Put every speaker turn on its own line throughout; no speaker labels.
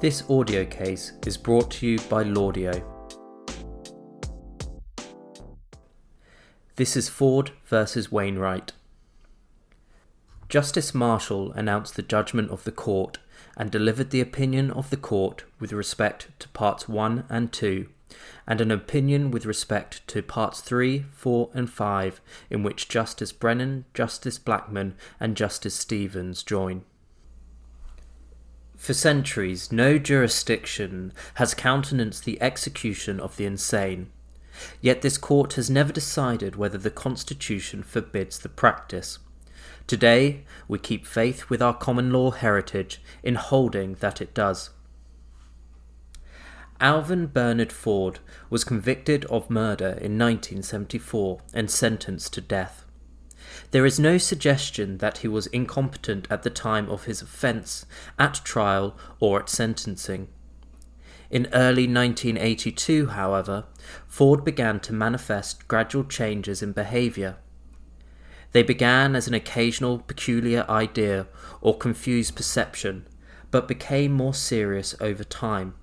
This audio case is brought to you by Laudio. This is Ford versus Wainwright. Justice Marshall announced the judgment of the court and delivered the opinion of the court with respect to parts 1 and 2, and an opinion with respect to parts 3, 4 and 5, in which Justice Brennan, Justice Blackmun and Justice Stevens join. For centuries, no jurisdiction has countenanced the execution of the insane. Yet this court has never decided whether the Constitution forbids the practice. Today, we keep faith with our common law heritage in holding that it does. Alvin Bernard Ford was convicted of murder in 1974 and sentenced to death. There is no suggestion that he was incompetent at the time of his offence, at trial or at sentencing. In early 1982, however, Ford began to manifest gradual changes in behaviour. They began as an occasional peculiar idea or confused perception, but became more serious over time.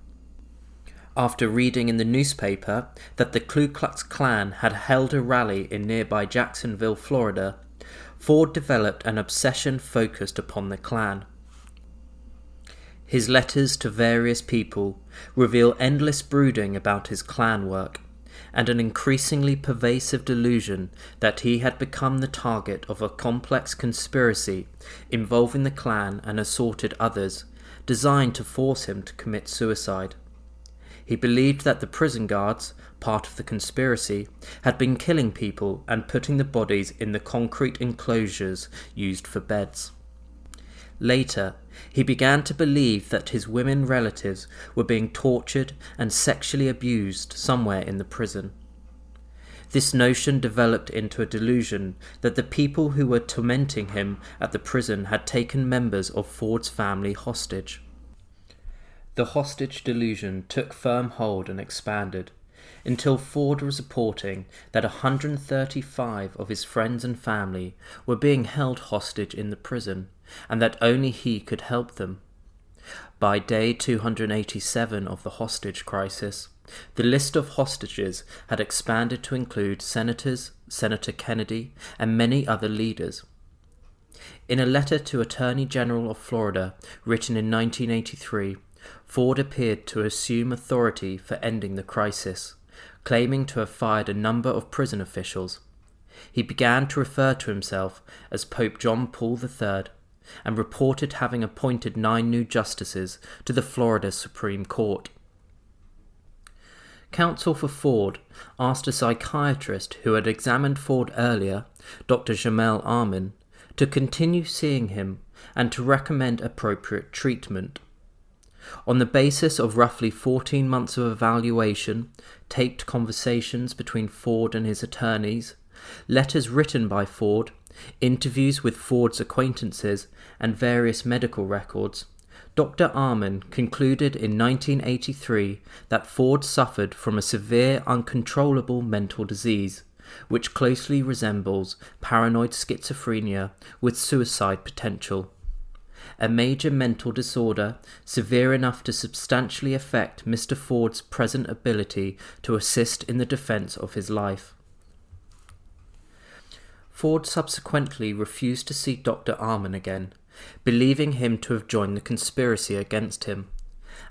After reading in the newspaper that the Ku Klux Klan had held a rally in nearby Jacksonville, Florida, Ford developed an obsession focused upon the Klan. His letters to various people reveal endless brooding about his Klan work, and an increasingly pervasive delusion that he had become the target of a complex conspiracy involving the Klan and assorted others, designed to force him to commit suicide. He believed that the prison guards, part of the conspiracy, had been killing people and putting the bodies in the concrete enclosures used for beds. Later, he began to believe that his women relatives were being tortured and sexually abused somewhere in the prison. This notion developed into a delusion that the people who were tormenting him at the prison had taken members of Ford's family hostage. The hostage delusion took firm hold and expanded, until Ford was reporting that 135 of his friends and family were being held hostage in the prison, and that only he could help them. By day 287 of the hostage crisis, the list of hostages had expanded to include senators, Senator Kennedy, and many other leaders. In a letter to Attorney General of Florida, written in 1983, Ford appeared to assume authority for ending the crisis, claiming to have fired a number of prison officials. He began to refer to himself as Pope John Paul III, and reported having appointed 9 new justices to the Florida Supreme Court. Counsel for Ford asked a psychiatrist who had examined Ford earlier, Dr. Jamel Armin, to continue seeing him and to recommend appropriate treatment. On the basis of roughly 14 months of evaluation, taped conversations between Ford and his attorneys, letters written by Ford, interviews with Ford's acquaintances, and various medical records, Dr. Armin concluded in 1983 that Ford suffered from a severe uncontrollable mental disease, which closely resembles paranoid schizophrenia with suicide potential. A major mental disorder severe enough to substantially affect Mr. Ford's present ability to assist in the defense of his life. Ford subsequently refused to see Dr. Armin again, believing him to have joined the conspiracy against him,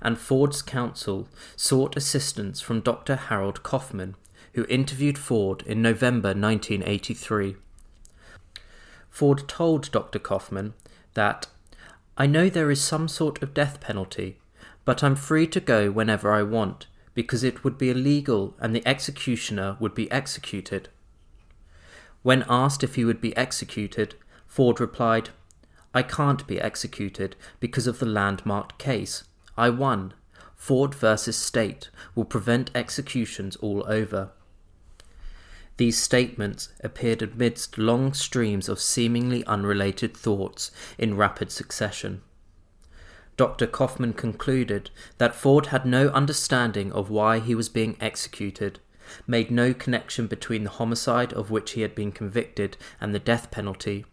and Ford's counsel sought assistance from Dr. Harold Kaufman, who interviewed Ford in November 1983. Ford told Dr. Kaufman that, "I know there is some sort of death penalty, but I'm free to go whenever I want, because it would be illegal and the executioner would be executed." When asked if he would be executed, Ford replied, "I can't be executed because of the landmarked case. I won. Ford versus State will prevent executions all over." These statements appeared amidst long streams of seemingly unrelated thoughts in rapid succession. Dr. Kaufman concluded that Ford had no understanding of why he was being executed, made no connection between the homicide of which he had been convicted and the death penalty,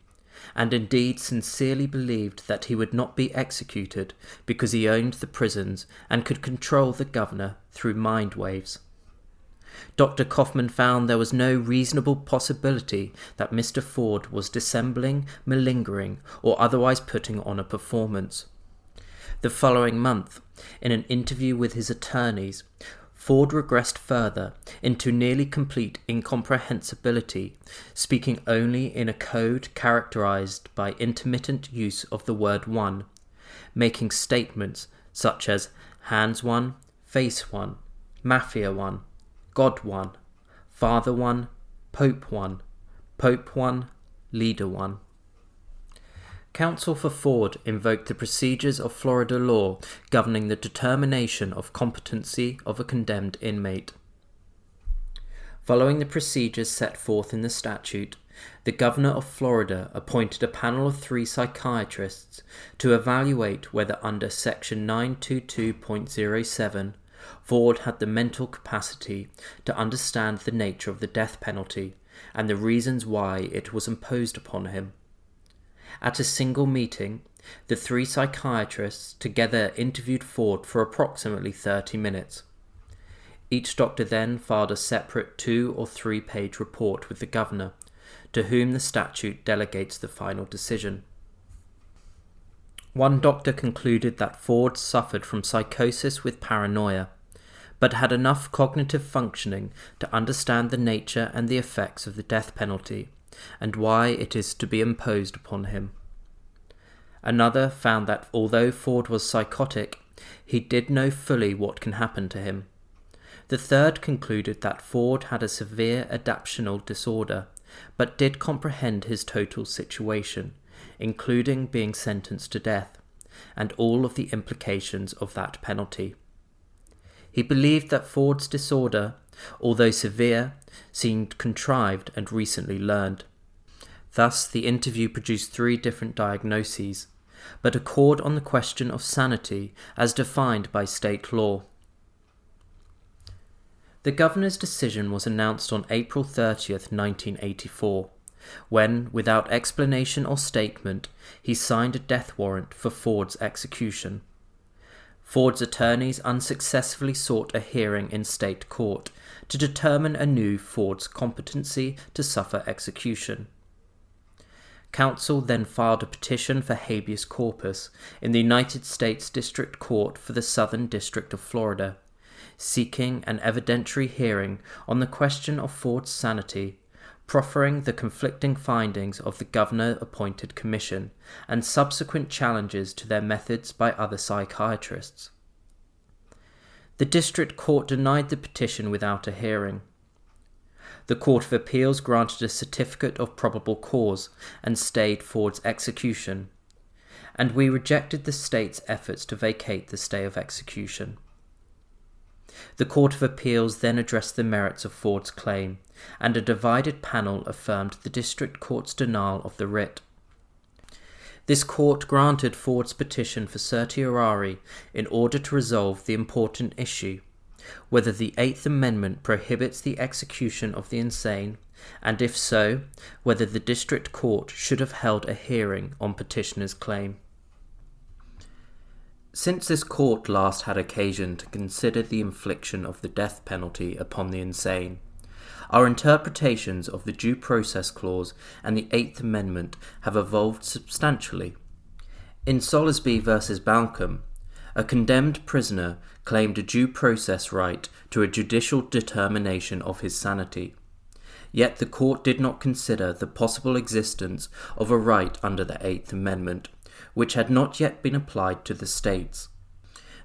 and indeed sincerely believed that he would not be executed because he owned the prisons and could control the governor through mind waves. Dr. Kaufman found there was no reasonable possibility that Mr. Ford was dissembling, malingering, or otherwise putting on a performance. The following month, in an interview with his attorneys, Ford regressed further into nearly complete incomprehensibility, speaking only in a code characterized by intermittent use of the word one, making statements such as hands one, face one, mafia one, God one, Father one, Pope one, Leader one. Counsel for Ford invoked the procedures of Florida law governing the determination of competency of a condemned inmate. Following the procedures set forth in the statute, the governor of Florida appointed a panel of 3 psychiatrists to evaluate whether under Section 922.07 Ford had the mental capacity to understand the nature of the death penalty and the reasons why it was imposed upon him. At a single meeting, the 3 psychiatrists together interviewed Ford for approximately 30 minutes. Each doctor then filed a separate 2 or 3 page report with the governor, to whom the statute delegates the final decision. One doctor concluded that Ford suffered from psychosis with paranoia, but had enough cognitive functioning to understand the nature and the effects of the death penalty, and why it is to be imposed upon him. Another found that although Ford was psychotic, he did know fully what can happen to him. The third concluded that Ford had a severe adaptional disorder, but did comprehend his total situation, including being sentenced to death, and all of the implications of that penalty. He believed that Ford's disorder, although severe, seemed contrived and recently learned. Thus, the interview produced 3 different diagnoses, but accord on the question of sanity as defined by state law. The governor's decision was announced on April 30th, 1984, when, without explanation or statement, he signed a death warrant for Ford's execution. Ford's attorneys unsuccessfully sought a hearing in state court to determine anew Ford's competency to suffer execution. Counsel then filed a petition for habeas corpus in the United States District Court for the Southern District of Florida, seeking an evidentiary hearing on the question of Ford's sanity, proffering the conflicting findings of the governor-appointed commission and subsequent challenges to their methods by other psychiatrists. The district court denied the petition without a hearing. The Court of Appeals granted a certificate of probable cause and stayed Ford's execution, and we rejected the state's efforts to vacate the stay of execution. The Court of Appeals then addressed the merits of Ford's claim, and a divided panel affirmed the district court's denial of the writ. This court granted Ford's petition for certiorari in order to resolve the important issue, whether the Eighth Amendment prohibits the execution of the insane, and if so, whether the district court should have held a hearing on petitioner's claim. Since this court last had occasion to consider the infliction of the death penalty upon the insane, our interpretations of the Due Process Clause and the Eighth Amendment have evolved substantially. In Solisby v. Balcom, a condemned prisoner claimed a due process right to a judicial determination of his sanity. Yet the court did not consider the possible existence of a right under the Eighth Amendment, which had not yet been applied to the states.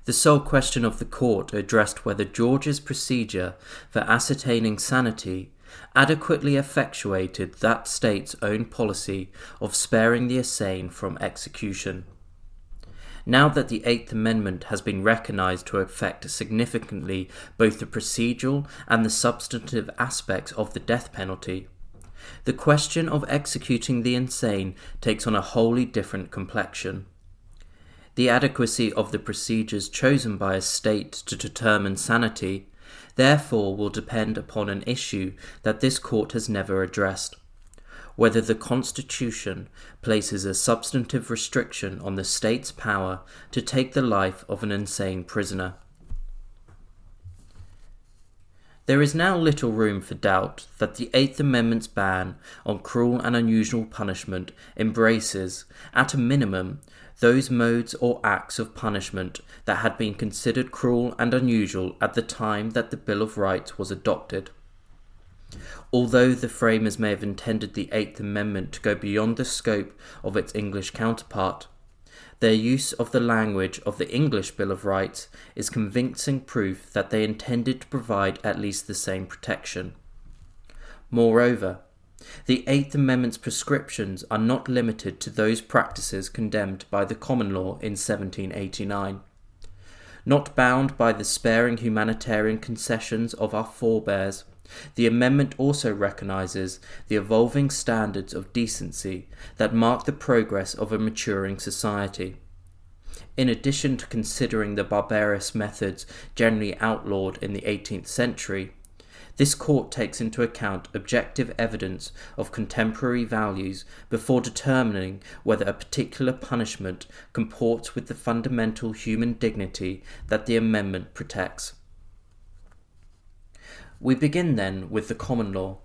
The sole question of the court addressed whether Georgia's procedure for ascertaining sanity adequately effectuated that state's own policy of sparing the insane from execution. Now that the Eighth Amendment has been recognized to affect significantly both the procedural and the substantive aspects of the death penalty, the question of executing the insane takes on a wholly different complexion. The adequacy of the procedures chosen by a state to determine sanity, therefore, will depend upon an issue that this court has never addressed: whether the Constitution places a substantive restriction on the state's power to take the life of an insane prisoner. There is now little room for doubt that the Eighth Amendment's ban on cruel and unusual punishment embraces, at a minimum, those modes or acts of punishment that had been considered cruel and unusual at the time that the Bill of Rights was adopted. Although the framers may have intended the Eighth Amendment to go beyond the scope of its English counterpart, their use of the language of the English Bill of Rights is convincing proof that they intended to provide at least the same protection. Moreover, the Eighth Amendment's prescriptions are not limited to those practices condemned by the common law in 1789. Not bound by the sparing humanitarian concessions of our forebears, the amendment also recognizes the evolving standards of decency that mark the progress of a maturing society. In addition to considering the barbarous methods generally outlawed in the 18th century, this court takes into account objective evidence of contemporary values before determining whether a particular punishment comports with the fundamental human dignity that the amendment protects. We begin then with the common law.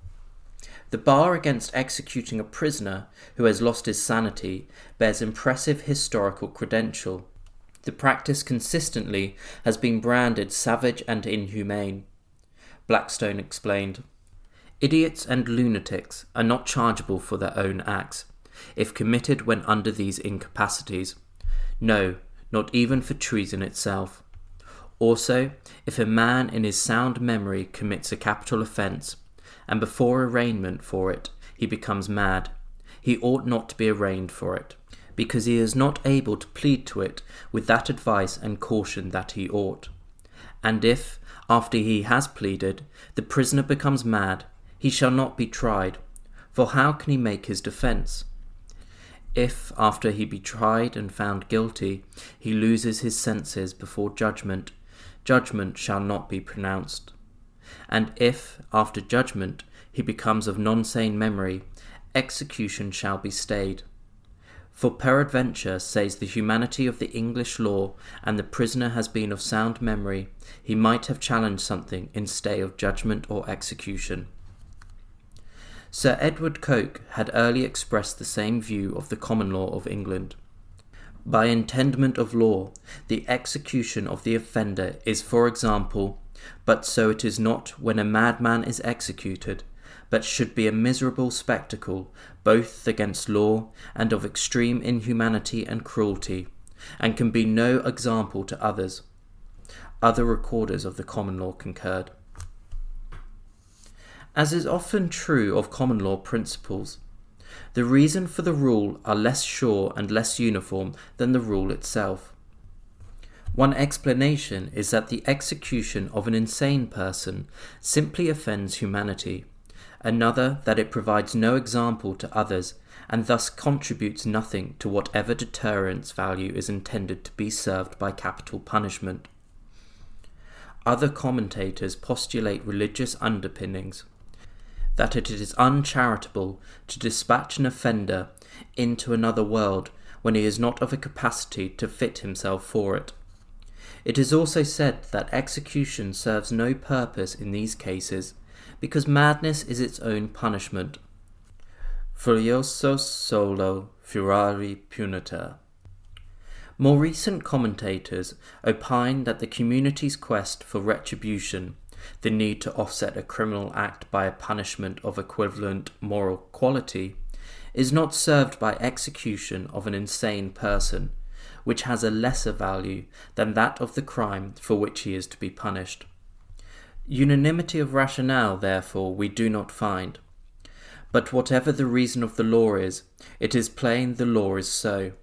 The bar against executing a prisoner who has lost his sanity bears impressive historical credential. The practice consistently has been branded savage and inhumane. Blackstone explained, "Idiots and lunatics are not chargeable for their own acts, if committed when under these incapacities. No, not even for treason itself. Also, if a man in his sound memory commits a capital offence, and before arraignment for it he becomes mad, he ought not to be arraigned for it, because he is not able to plead to it with that advice and caution that he ought. And if, after he has pleaded, the prisoner becomes mad, he shall not be tried, for how can he make his defence? If, after he be tried and found guilty, he loses his senses before judgment, judgment shall not be pronounced. And if, after judgment, he becomes of non-sane memory, execution shall be stayed. For peradventure, says the humanity of the English law, and the prisoner has been of sound memory, he might have challenged something in stay of judgment or execution." Sir Edward Coke had early expressed the same view of the common law of England. By intendment of law, the execution of the offender is, for example, but so it is not when a madman is executed, but should be a miserable spectacle, both against law and of extreme inhumanity and cruelty, and can be no example to others. Other recorders of the common law concurred. As is often true of common law principles, the reason for the rule are less sure and less uniform than the rule itself. One explanation is that the execution of an insane person simply offends humanity, another that it provides no example to others and thus contributes nothing to whatever deterrence value is intended to be served by capital punishment. Other commentators postulate religious underpinnings, that it is uncharitable to dispatch an offender into another world when he is not of a capacity to fit himself for it. It is also said that execution serves no purpose in these cases, because madness is its own punishment. Furioso solo furari puniter. More recent commentators opine that the community's quest for retribution, the need to offset a criminal act by a punishment of equivalent moral quality, is not served by execution of an insane person, which has a lesser value than that of the crime for which he is to be punished. Unanimity of rationale, therefore, we do not find. But whatever the reason of the law is, it is plain the law is so.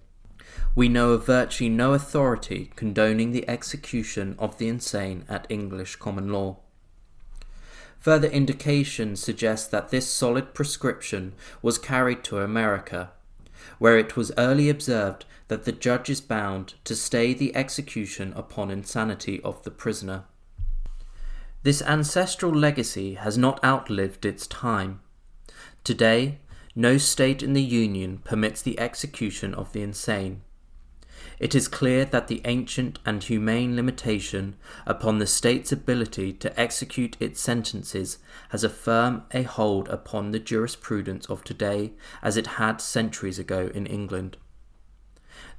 We know of virtually no authority condoning the execution of the insane at English common law. Further indications suggest that this solid prescription was carried to America, where it was early observed that the judge is bound to stay the execution upon insanity of the prisoner. This ancestral legacy has not outlived its time. Today, No state in the Union permits the execution of the insane. It is clear that the ancient and humane limitation upon the state's ability to execute its sentences has as firm a hold upon the jurisprudence of today as it had centuries ago in England.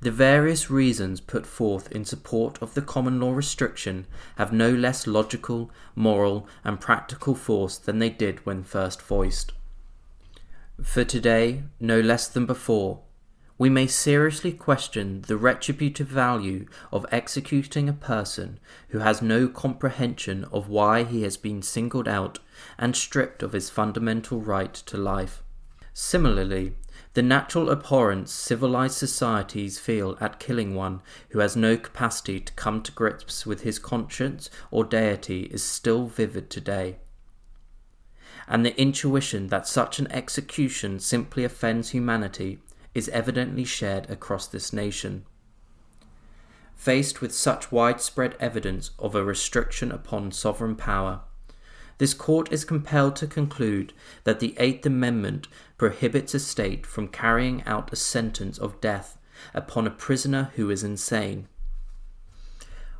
The various reasons put forth in support of the common law restriction have no less logical, moral, and practical force than they did when first voiced. For today, no less than before, we may seriously question the retributive value of executing a person who has no comprehension of why he has been singled out and stripped of his fundamental right to life. Similarly, the natural abhorrence civilized societies feel at killing one who has no capacity to come to grips with his conscience or deity is still vivid today. And the intuition that such an execution simply offends humanity is evidently shared across this nation. Faced with such widespread evidence of a restriction upon sovereign power, this court is compelled to conclude that the Eighth Amendment prohibits a state from carrying out a sentence of death upon a prisoner who is insane.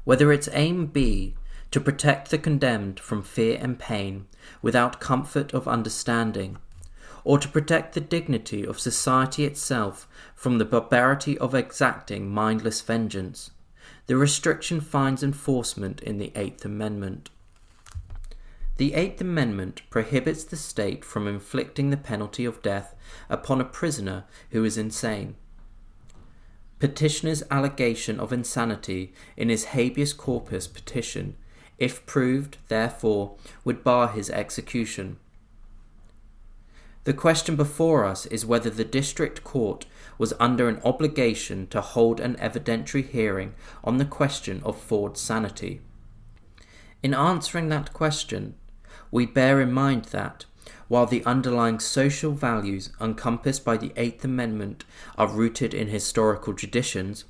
Whether its aim be to protect the condemned from fear and pain without comfort of understanding, or to protect the dignity of society itself from the barbarity of exacting mindless vengeance, the restriction finds enforcement in the Eighth Amendment. The Eighth Amendment prohibits the state from inflicting the penalty of death upon a prisoner who is insane. Petitioner's allegation of insanity in his habeas corpus petition, if proved, therefore, would bar his execution. The question before us is whether the district court was under an obligation to hold an evidentiary hearing on the question of Ford's sanity. In answering that question, we bear in mind that, while the underlying social values encompassed by the Eighth Amendment are rooted in historical traditions,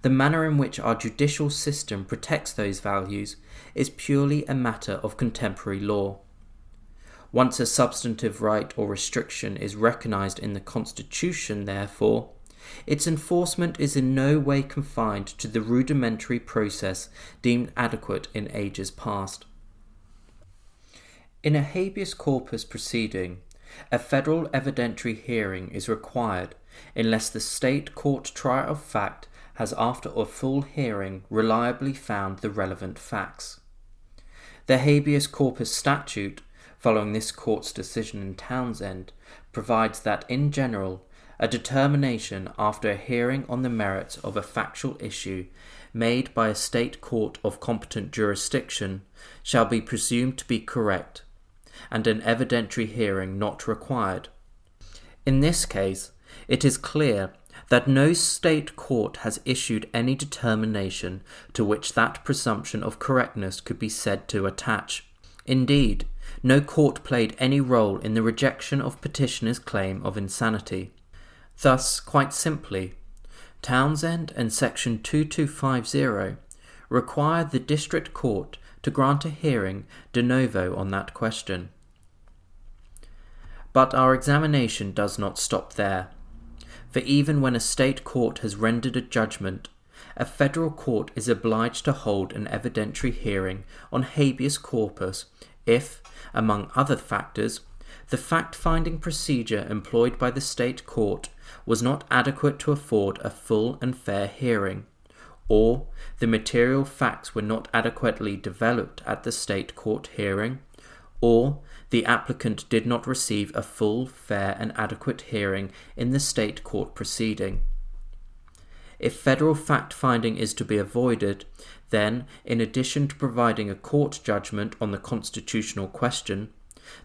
the manner in which our judicial system protects those values is purely a matter of contemporary law. Once a substantive right or restriction is recognized in the Constitution, therefore, its enforcement is in no way confined to the rudimentary process deemed adequate in ages past. In a habeas corpus proceeding, a federal evidentiary hearing is required unless the state court trier of fact has, after a full hearing, reliably found the relevant facts. The habeas corpus statute, following this court's decision in Townsend, provides that, in general, a determination after a hearing on the merits of a factual issue made by a state court of competent jurisdiction shall be presumed to be correct, and an evidentiary hearing not required. In this case, it is clear that no state court has issued any determination to which that presumption of correctness could be said to attach. Indeed, no court played any role in the rejection of petitioner's claim of insanity. Thus, quite simply, Townsend and Section 2250 require the district court to grant a hearing de novo on that question. But our examination does not stop there, for even when a state court has rendered a judgment, a federal court is obliged to hold an evidentiary hearing on habeas corpus if, among other factors, the fact-finding procedure employed by the state court was not adequate to afford a full and fair hearing, or the material facts were not adequately developed at the state court hearing, or the applicant did not receive a full, fair, and adequate hearing in the state court proceeding. If federal fact-finding is to be avoided, then, in addition to providing a court judgment on the constitutional question,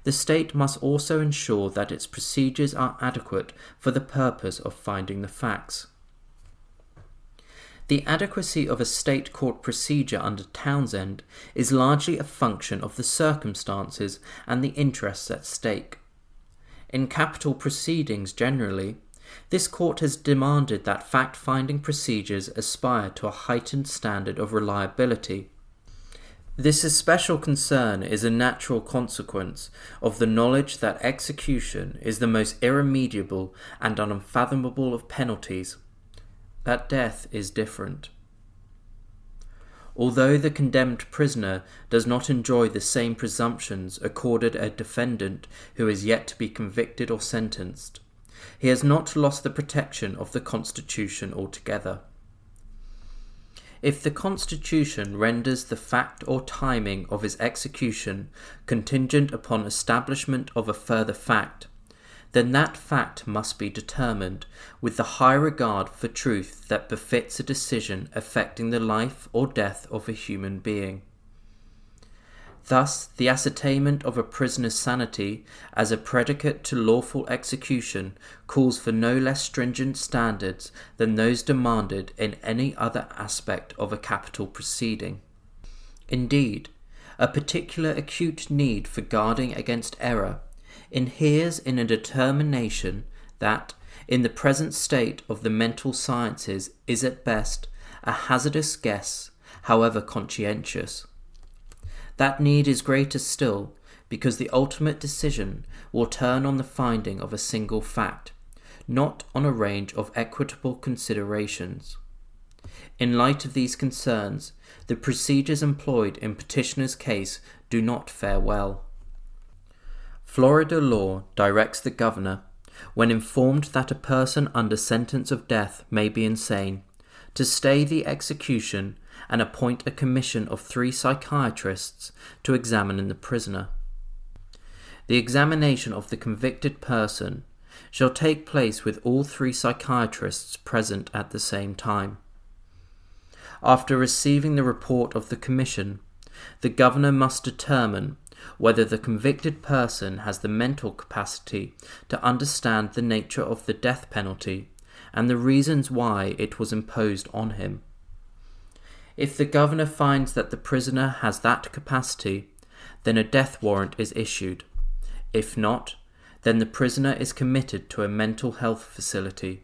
the state must also ensure that its procedures are adequate for the purpose of finding the facts. The adequacy of a state court procedure under Townsend is largely a function of the circumstances and the interests at stake. In capital proceedings generally, this court has demanded that fact-finding procedures aspire to a heightened standard of reliability. This especial concern is a natural consequence of the knowledge that execution is the most irremediable and unfathomable of penalties, that death is different. Although the condemned prisoner does not enjoy the same presumptions accorded a defendant who is yet to be convicted or sentenced, he has not lost the protection of the Constitution altogether. If the Constitution renders the fact or timing of his execution contingent upon establishment of a further fact, then that fact must be determined with the high regard for truth that befits a decision affecting the life or death of a human being. Thus, the ascertainment of a prisoner's sanity as a predicate to lawful execution calls for no less stringent standards than those demanded in any other aspect of a capital proceeding. Indeed, a particular acute need for guarding against error inheres in a determination that, in the present state of the mental sciences, is at best a hazardous guess, however conscientious. That need is greater still, because the ultimate decision will turn on the finding of a single fact, not on a range of equitable considerations. In light of these concerns, the procedures employed in petitioner's case do not fare well. Florida law directs the governor, when informed that a person under sentence of death may be insane, to stay the execution and appoint a commission of 3 psychiatrists to examine the prisoner. The examination of the convicted person shall take place with all 3 psychiatrists present at the same time. After receiving the report of the commission, the governor must determine whether the convicted person has the mental capacity to understand the nature of the death penalty and the reasons why it was imposed on him. If the governor finds that the prisoner has that capacity, then a death warrant is issued. If not, then the prisoner is committed to a mental health facility.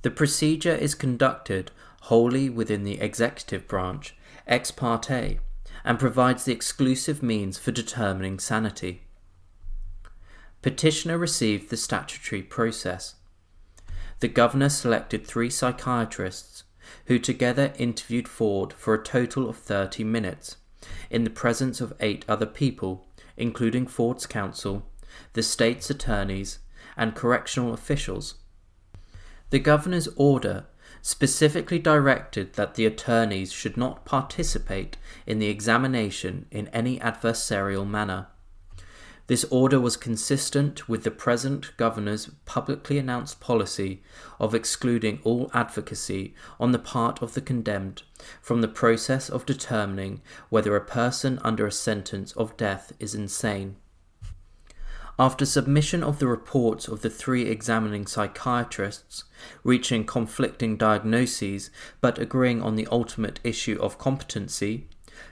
The procedure is conducted wholly within the executive branch, ex parte, and provides the exclusive means for determining sanity. Petitioner received the statutory process. The governor selected 3 psychiatrists, who together interviewed Ford for a total of 30 minutes, in the presence of 8 other people, including Ford's counsel, the state's attorneys, and correctional officials. The governor's order specifically directed that the attorneys should not participate in the examination in any adversarial manner. This order was consistent with the present governor's publicly announced policy of excluding all advocacy on the part of the condemned from the process of determining whether a person under a sentence of death is insane. After submission of the reports of the 3 examining psychiatrists, reaching conflicting diagnoses but agreeing on the ultimate issue of competency,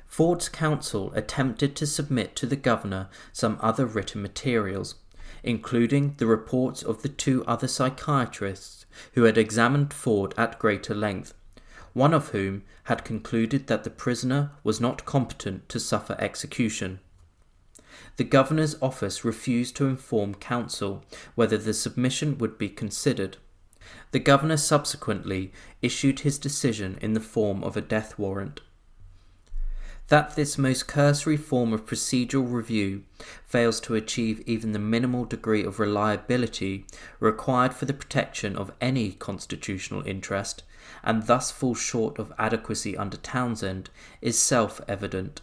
Ford's counsel attempted to submit to the governor some other written materials, including the reports of the 2 other psychiatrists who had examined Ford at greater length, one of whom had concluded that the prisoner was not competent to suffer execution. The governor's office refused to inform counsel whether the submission would be considered. The governor subsequently issued his decision in the form of a death warrant. That this most cursory form of procedural review fails to achieve even the minimal degree of reliability required for the protection of any constitutional interest, and thus falls short of adequacy under Townsend, is self-evident.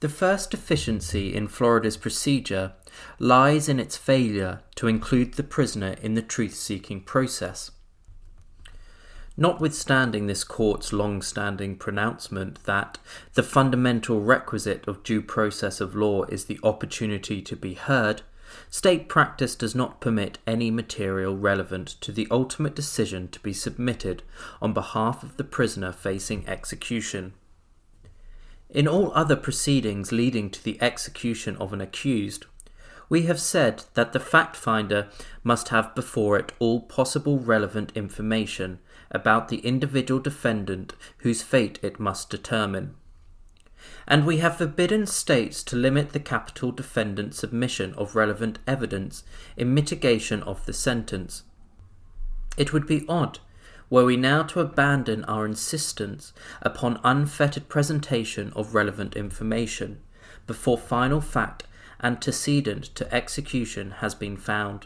The first deficiency in Florida's procedure lies in its failure to include the prisoner in the truth-seeking process. Notwithstanding this court's long-standing pronouncement that the fundamental requisite of due process of law is the opportunity to be heard, state practice does not permit any material relevant to the ultimate decision to be submitted on behalf of the prisoner facing execution. In all other proceedings leading to the execution of an accused, we have said that the fact finder must have before it all possible relevant information about the individual defendant whose fate it must determine. And we have forbidden states to limit the capital defendant's submission of relevant evidence in mitigation of the sentence. It would be odd were we now to abandon our insistence upon unfettered presentation of relevant information before final fact antecedent to execution has been found.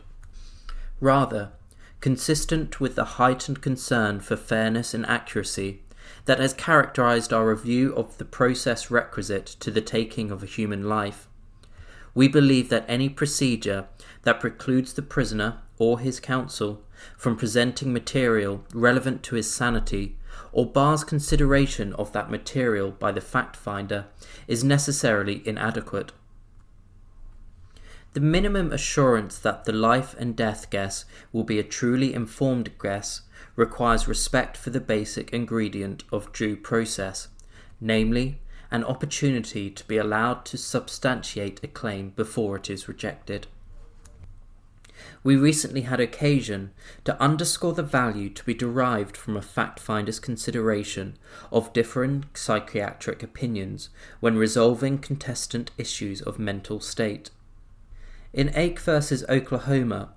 Rather, consistent with the heightened concern for fairness and accuracy that has characterized our review of the process requisite to the taking of a human life, we believe that any procedure that precludes the prisoner or his counsel from presenting material relevant to his sanity or bars consideration of that material by the fact finder is necessarily inadequate. The minimum assurance that the life and death guess will be a truly informed guess requires respect for the basic ingredient of due process, namely, an opportunity to be allowed to substantiate a claim before it is rejected. We recently had occasion to underscore the value to be derived from a fact finder's consideration of differing psychiatric opinions when resolving contestant issues of mental state. In Ake v. Oklahoma,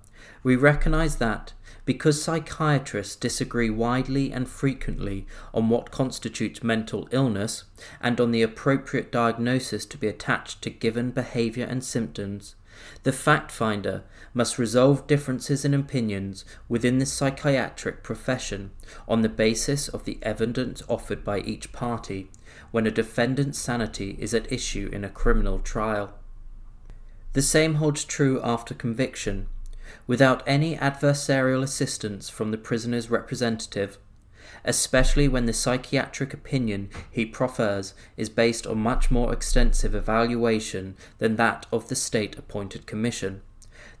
we recognize that, because psychiatrists disagree widely and frequently on what constitutes mental illness and on the appropriate diagnosis to be attached to given behavior and symptoms, the fact finder must resolve differences in opinions within the psychiatric profession on the basis of the evidence offered by each party when a defendant's sanity is at issue in a criminal trial. The same holds true after conviction. Without any adversarial assistance from the prisoner's representative, especially when the psychiatric opinion he proffers is based on much more extensive evaluation than that of the state-appointed commission,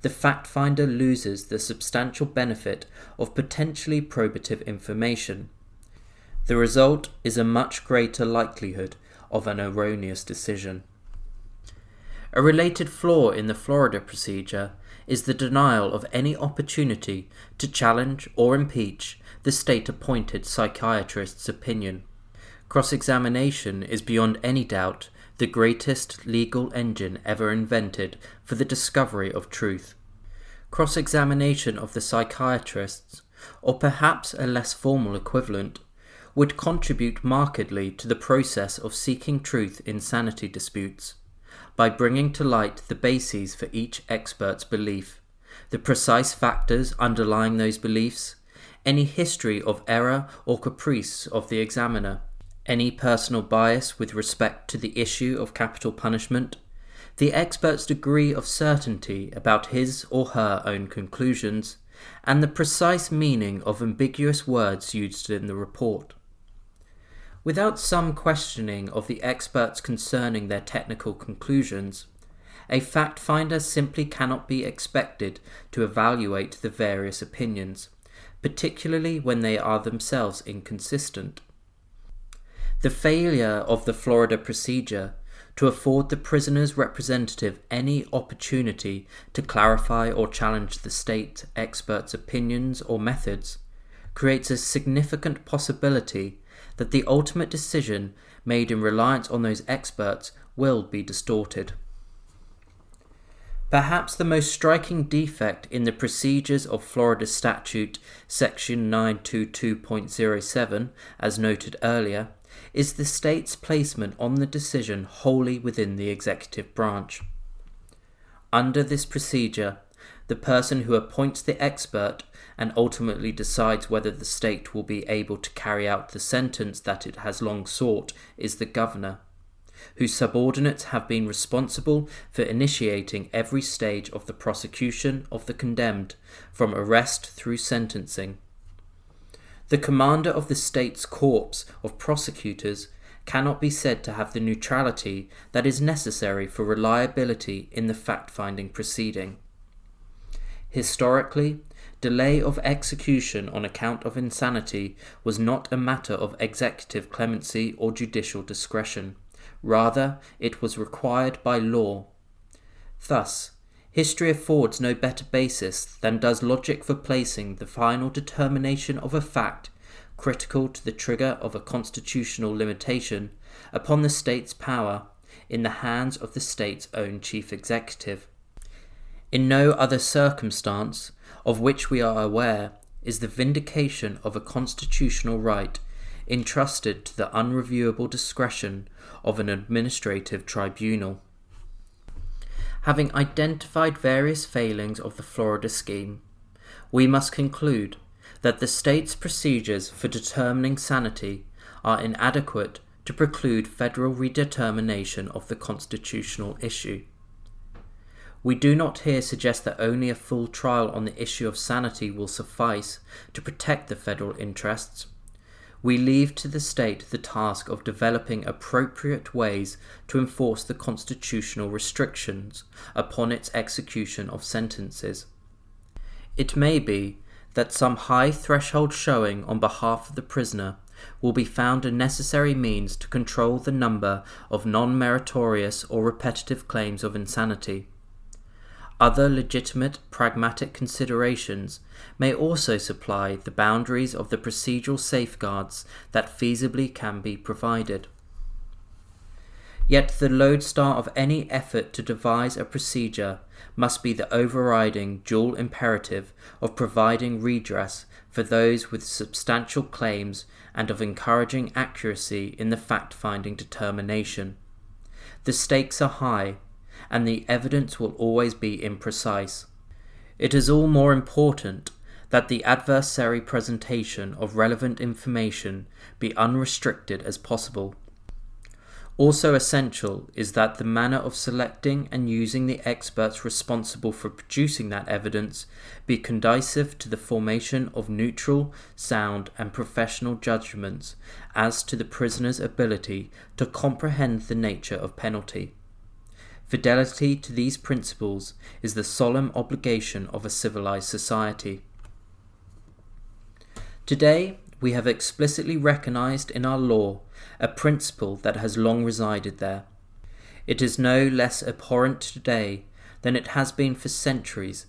the fact finder loses the substantial benefit of potentially probative information. The result is a much greater likelihood of an erroneous decision. A related flaw in the Florida procedure is the denial of any opportunity to challenge or impeach the state-appointed psychiatrist's opinion. Cross-examination is beyond any doubt the greatest legal engine ever invented for the discovery of truth. Cross-examination of the psychiatrists, or perhaps a less formal equivalent, would contribute markedly to the process of seeking truth in sanity disputes, by bringing to light the bases for each expert's belief, the precise factors underlying those beliefs, any history of error or caprice of the examiner, any personal bias with respect to the issue of capital punishment, the expert's degree of certainty about his or her own conclusions, and the precise meaning of ambiguous words used in the report. Without some questioning of the experts concerning their technical conclusions, a fact finder simply cannot be expected to evaluate the various opinions, particularly when they are themselves inconsistent. The failure of the Florida procedure to afford the prisoner's representative any opportunity to clarify or challenge the state expert's opinions or methods creates a significant possibility that the ultimate decision made in reliance on those experts will be distorted. Perhaps the most striking defect in the procedures of Florida Statute Section 922.07, as noted earlier, is the state's placement on the decision wholly within the executive branch. Under this procedure, the person who appoints the expert and ultimately decides whether the state will be able to carry out the sentence that it has long sought is the governor, whose subordinates have been responsible for initiating every stage of the prosecution of the condemned, from arrest through sentencing. The commander of the state's corps of prosecutors cannot be said to have the neutrality that is necessary for reliability in the fact-finding proceeding. Historically, delay of execution on account of insanity was not a matter of executive clemency or judicial discretion. Rather, it was required by law. Thus, history affords no better basis than does logic for placing the final determination of a fact critical to the trigger of a constitutional limitation upon the state's power in the hands of the state's own chief executive. In no other circumstance of which we are aware is the vindication of a constitutional right entrusted to the unreviewable discretion of an administrative tribunal. Having identified various failings of the Florida scheme, we must conclude that the state's procedures for determining sanity are inadequate to preclude federal redetermination of the constitutional issue. We do not here suggest that only a full trial on the issue of sanity will suffice to protect the federal interests. We leave to the state the task of developing appropriate ways to enforce the constitutional restrictions upon its execution of sentences. It may be that some high threshold showing on behalf of the prisoner will be found a necessary means to control the number of non-meritorious or repetitive claims of insanity. Other legitimate pragmatic considerations may also supply the boundaries of the procedural safeguards that feasibly can be provided. Yet the lodestar of any effort to devise a procedure must be the overriding dual imperative of providing redress for those with substantial claims and of encouraging accuracy in the fact-finding determination. The stakes are high, and the evidence will always be imprecise. It is all more important that the adversary presentation of relevant information be unrestricted as possible. Also essential is that the manner of selecting and using the experts responsible for producing that evidence be conducive to the formation of neutral, sound, and professional judgments as to the prisoner's ability to comprehend the nature of penalty. Fidelity to these principles is the solemn obligation of a civilized society. Today, we have explicitly recognized in our law a principle that has long resided there. It is no less abhorrent today than it has been for centuries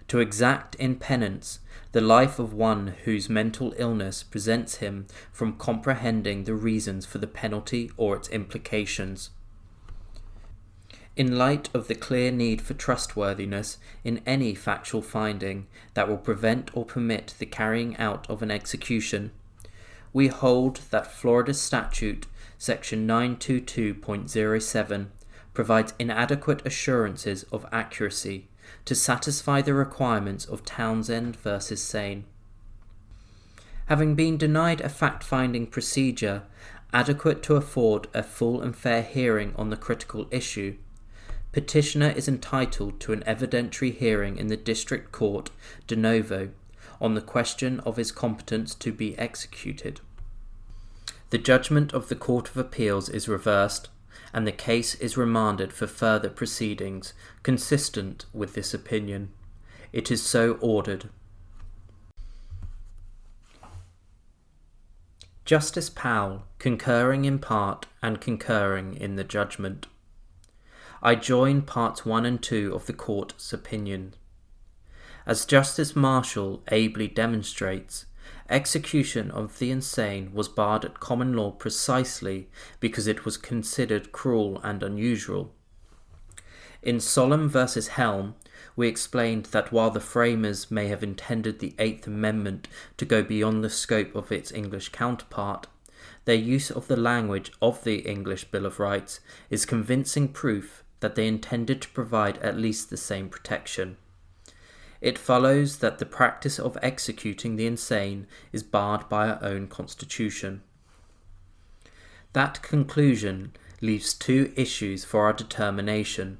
to exact in penance the life of one whose mental illness prevents him from comprehending the reasons for the penalty or its implications. In light of the clear need for trustworthiness in any factual finding that will prevent or permit the carrying out of an execution, we hold that Florida Statute Section 922.07 provides inadequate assurances of accuracy to satisfy the requirements of Townsend v. Sane. Having been denied a fact-finding procedure adequate to afford a full and fair hearing on the critical issue, petitioner is entitled to an evidentiary hearing in the District Court de novo on the question of his competence to be executed. The judgment of the Court of Appeals is reversed, and the case is remanded for further proceedings consistent with this opinion. It is so ordered. Justice Powell, concurring in part and concurring in the judgment. I join parts 1 and 2 of the Court's opinion. As Justice Marshall ably demonstrates, execution of the insane was barred at common law precisely because it was considered cruel and unusual. In Solemn v. Helm, we explained that while the framers may have intended the Eighth Amendment to go beyond the scope of its English counterpart, their use of the language of the English Bill of Rights is convincing proof that they intended to provide at least the same protection. It follows that the practice of executing the insane is barred by our own Constitution. That conclusion leaves two issues for our determination.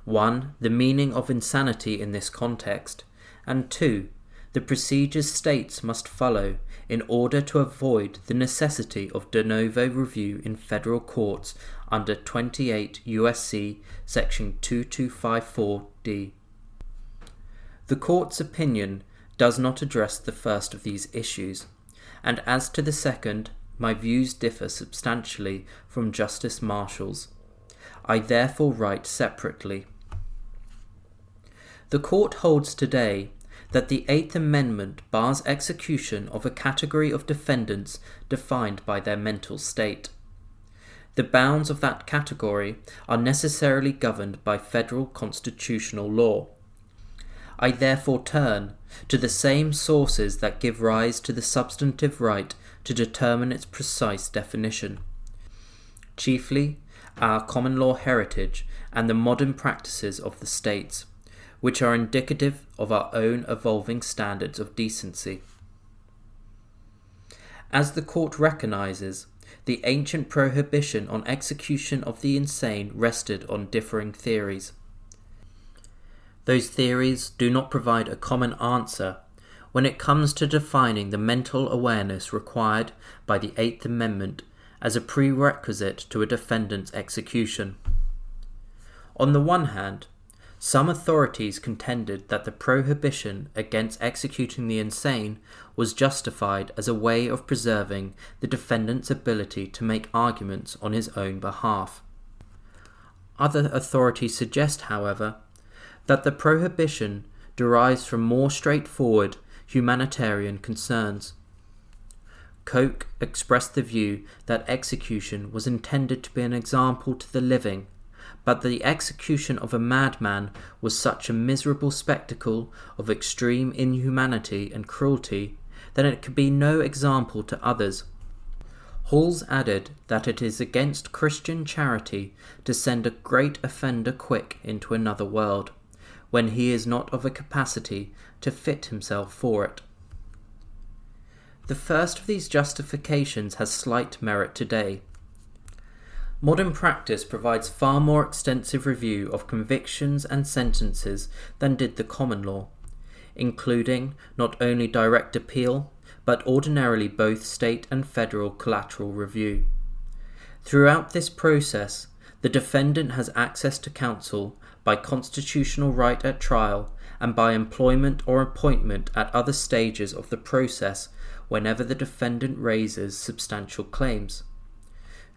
One, the meaning of insanity in this context, and two, the procedures states must follow in order to avoid the necessity of de novo review in federal courts under 28 U.S.C. section 2254d. The Court's opinion does not address the first of these issues, and as to the second, my views differ substantially from Justice Marshall's. I therefore write separately. The Court holds today that the Eighth Amendment bars execution of a category of defendants defined by their mental state. The bounds of that category are necessarily governed by federal constitutional law. I therefore turn to the same sources that give rise to the substantive right to determine its precise definition, chiefly our common law heritage and the modern practices of the states, which are indicative of our own evolving standards of decency. As the court recognizes, the ancient prohibition on execution of the insane rested on differing theories. Those theories do not provide a common answer when it comes to defining the mental awareness required by the Eighth Amendment as a prerequisite to a defendant's execution. On the one hand, some authorities contended that the prohibition against executing the insane was justified as a way of preserving the defendant's ability to make arguments on his own behalf. Other authorities suggest, however, that the prohibition derives from more straightforward humanitarian concerns. Coke expressed the view that execution was intended to be an example to the living, but the execution of a madman was such a miserable spectacle of extreme inhumanity and cruelty that it could be no example to others. Halls added that it is against Christian charity to send a great offender quick into another world, when he is not of a capacity to fit himself for it. The first of these justifications has slight merit today. Modern practice provides far more extensive review of convictions and sentences than did the common law, including not only direct appeal, but ordinarily both state and federal collateral review. Throughout this process, the defendant has access to counsel by constitutional right at trial and by employment or appointment at other stages of the process whenever the defendant raises substantial claims.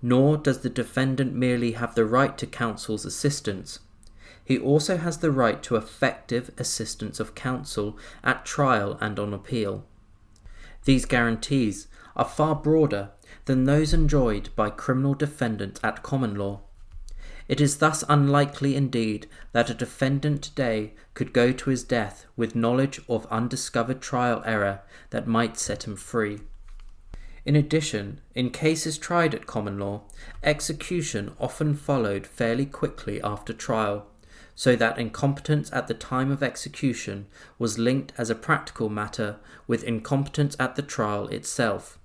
Nor does the defendant merely have the right to counsel's assistance. He also has the right to effective assistance of counsel at trial and on appeal. These guarantees are far broader than those enjoyed by criminal defendants at common law. It is thus unlikely indeed that a defendant today could go to his death with knowledge of undiscovered trial error that might set him free. In addition, in cases tried at common law, execution often followed fairly quickly after trial, so that incompetence at the time of execution was linked as a practical matter with incompetence at the trial itself.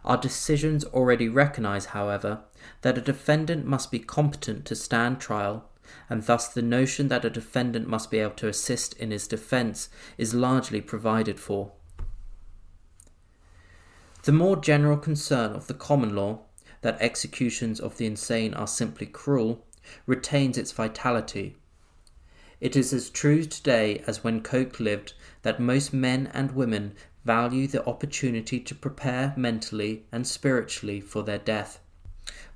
Our decisions already recognize, however, that a defendant must be competent to stand trial, and thus the notion that a defendant must be able to assist in his defense is largely provided for. The more general concern of the common law, that executions of the insane are simply cruel, retains its vitality. It is as true today as when Coke lived that most men and women value the opportunity to prepare mentally and spiritually for their death.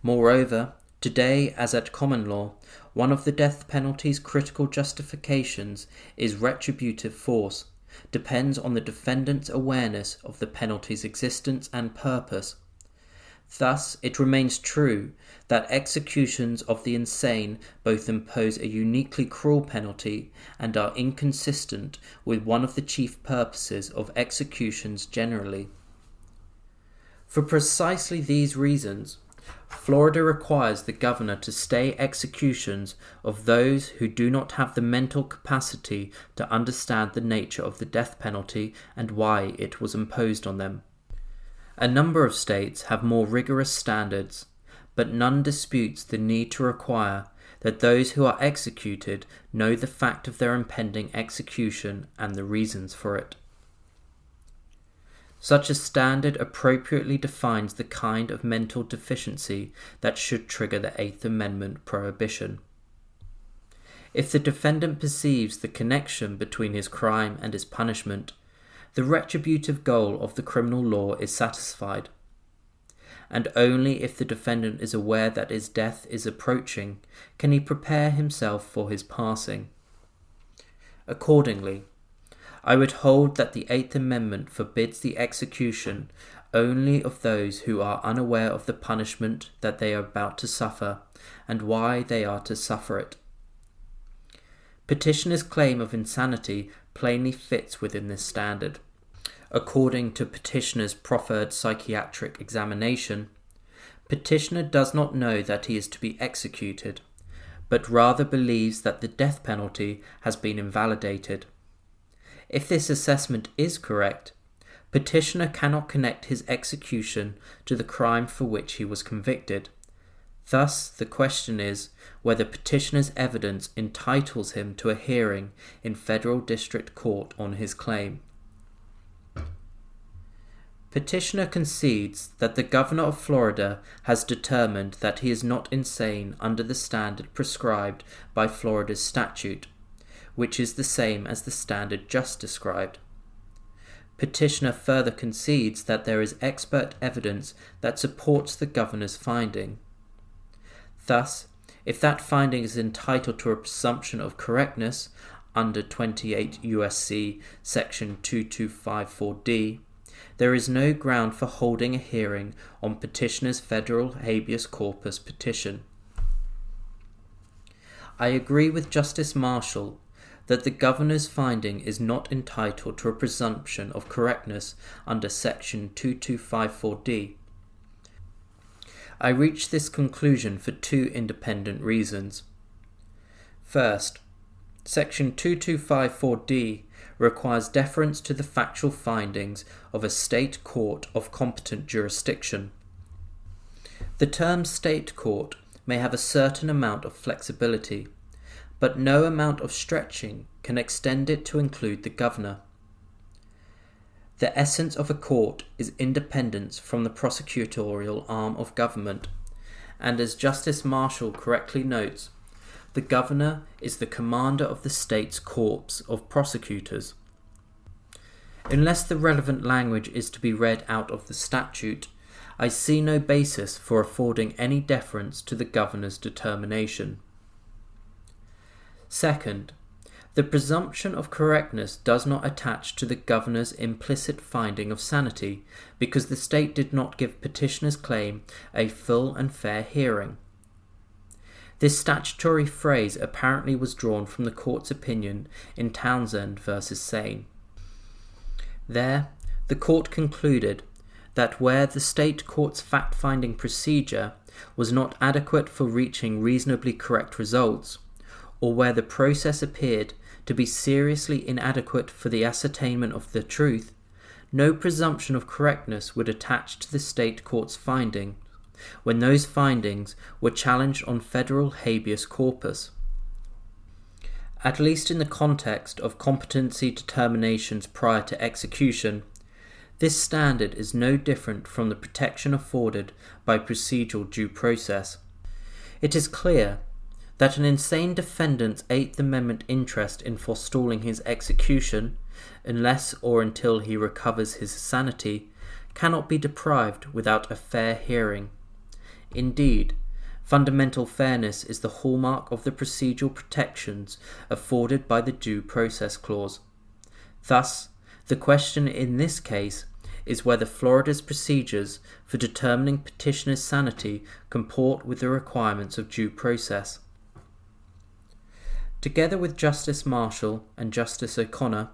Moreover, today as at common law, one of the death penalty's critical justifications is retributive force, depends on the defendant's awareness of the penalty's existence and purpose. Thus, it remains true that executions of the insane both impose a uniquely cruel penalty and are inconsistent with one of the chief purposes of executions generally. For precisely these reasons, Florida requires the governor to stay executions of those who do not have the mental capacity to understand the nature of the death penalty and why it was imposed on them. A number of states have more rigorous standards, but none disputes the need to require that those who are executed know the fact of their impending execution and the reasons for it. Such a standard appropriately defines the kind of mental deficiency that should trigger the Eighth Amendment prohibition. If the defendant perceives the connection between his crime and his punishment, the retributive goal of the criminal law is satisfied. And only if the defendant is aware that his death is approaching can he prepare himself for his passing. Accordingly, I would hold that the Eighth Amendment forbids the execution only of those who are unaware of the punishment that they are about to suffer and why they are to suffer it. Petitioner's claim of insanity plainly fits within this standard. According to petitioner's proffered psychiatric examination, petitioner does not know that he is to be executed, but rather believes that the death penalty has been invalidated. If this assessment is correct, petitioner cannot connect his execution to the crime for which he was convicted. Thus, the question is whether petitioner's evidence entitles him to a hearing in federal district court on his claim. Petitioner concedes that the governor of Florida has determined that he is not insane under the standard prescribed by Florida's statute, which is the same as the standard just described. Petitioner further concedes that there is expert evidence that supports the governor's finding. Thus, if that finding is entitled to a presumption of correctness under 28 U.S.C. section 2254D, there is no ground for holding a hearing on petitioner's federal habeas corpus petition. I agree with Justice Marshall that the governor's finding is not entitled to a presumption of correctness under section 2254D. I reach this conclusion for two independent reasons. First, section 2254D requires deference to the factual findings of a state court of competent jurisdiction. The term state court may have a certain amount of flexibility, but no amount of stretching can extend it to include the governor. The essence of a court is independence from the prosecutorial arm of government, and as Justice Marshall correctly notes, the governor is the commander of the state's corps of prosecutors. Unless the relevant language is to be read out of the statute, I see no basis for affording any deference to the governor's determination. Second, the presumption of correctness does not attach to the governor's implicit finding of sanity because the state did not give petitioner's claim a full and fair hearing. This statutory phrase apparently was drawn from the court's opinion in Townsend v. Sane. There, the court concluded that where the state court's fact-finding procedure was not adequate for reaching reasonably correct results, or where the process appeared to be seriously inadequate for the ascertainment of the truth, no presumption of correctness would attach to the state court's finding when those findings were challenged on federal habeas corpus. At least in the context of competency determinations prior to execution, this standard is no different from the protection afforded by procedural due process. It is clear that an insane defendant's Eighth Amendment interest in forestalling his execution, unless or until he recovers his sanity, cannot be deprived without a fair hearing. Indeed, fundamental fairness is the hallmark of the procedural protections afforded by the Due Process Clause. Thus, the question in this case is whether Florida's procedures for determining petitioner's sanity comport with the requirements of due process. Together with Justice Marshall and Justice O'Connor,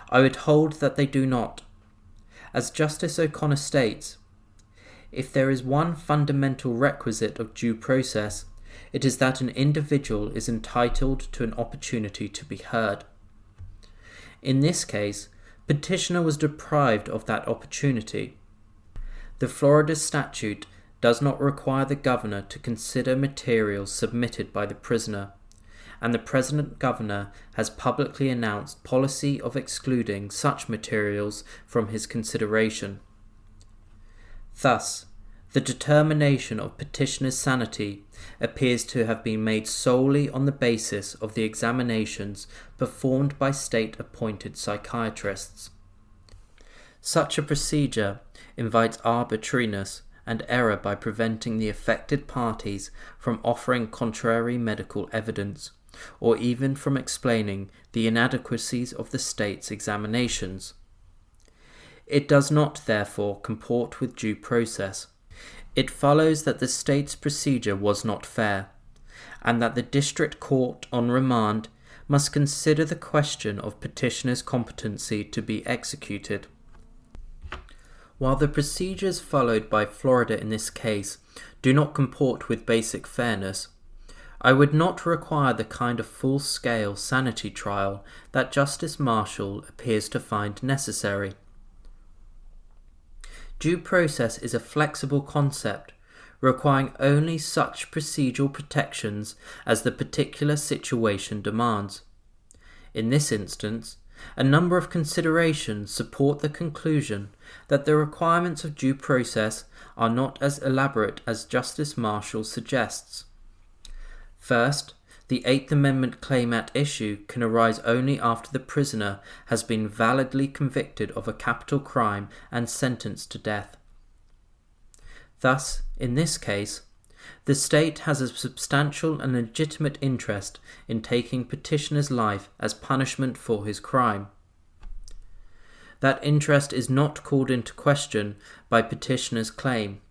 I would hold that they do not. As Justice O'Connor states, if there is one fundamental requisite of due process, it is that an individual is entitled to an opportunity to be heard. In this case, petitioner was deprived of that opportunity. The Florida statute does not require the governor to consider materials submitted by the prisoner, and the President-Governor has publicly announced policy of excluding such materials from his consideration. Thus, the determination of petitioner's sanity appears to have been made solely on the basis of the examinations performed by state-appointed psychiatrists. Such a procedure invites arbitrariness and error by preventing the affected parties from offering contrary medical evidence, or even from explaining the inadequacies of the state's examinations. It does not, therefore, comport with due process. It follows that the state's procedure was not fair, and that the district court on remand must consider the question of petitioner's competency to be executed. While the procedures followed by Florida in this case do not comport with basic fairness, I would not require the kind of full-scale sanity trial that Justice Marshall appears to find necessary. Due process is a flexible concept, requiring only such procedural protections as the particular situation demands. In this instance, a number of considerations support the conclusion that the requirements of due process are not as elaborate as Justice Marshall suggests. First, the Eighth Amendment claim at issue can arise only after the prisoner has been validly convicted of a capital crime and sentenced to death. Thus, in this case, the state has a substantial and legitimate interest in taking petitioner's life as punishment for his crime. That interest is not called into question by petitioner's claim.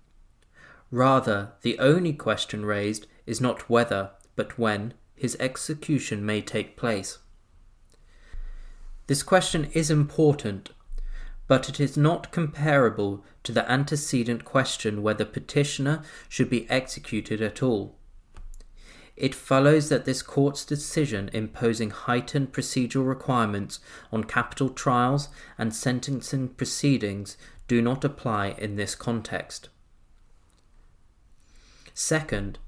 Rather, the only question raised is not whether, but when, his execution may take place. This question is important, but it is not comparable to the antecedent question whether petitioner should be executed at all. It follows that this court's decision imposing heightened procedural requirements on capital trials and sentencing proceedings do not apply in this context. Second,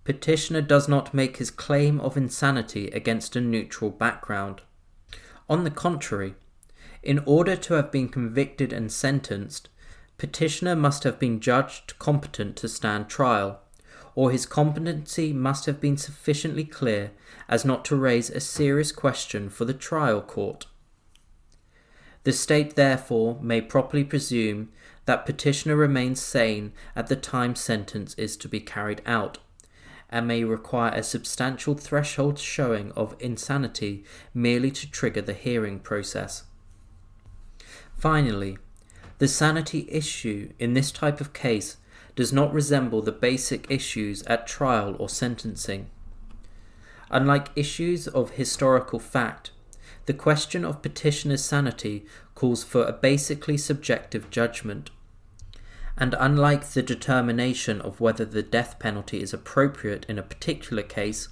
petitioner does not make his claim of insanity against a neutral background. On the contrary, in order to have been convicted and sentenced, petitioner must have been judged competent to stand trial, or his competency must have been sufficiently clear as not to raise a serious question for the trial court. The state therefore may properly presume that petitioner remains sane at the time sentence is to be carried out, and may require a substantial threshold showing of insanity merely to trigger the hearing process. Finally, the sanity issue in this type of case does not resemble the basic issues at trial or sentencing. Unlike issues of historical fact, the question of petitioner's sanity calls for a basically subjective judgment. And unlike the determination of whether the death penalty is appropriate in a particular case,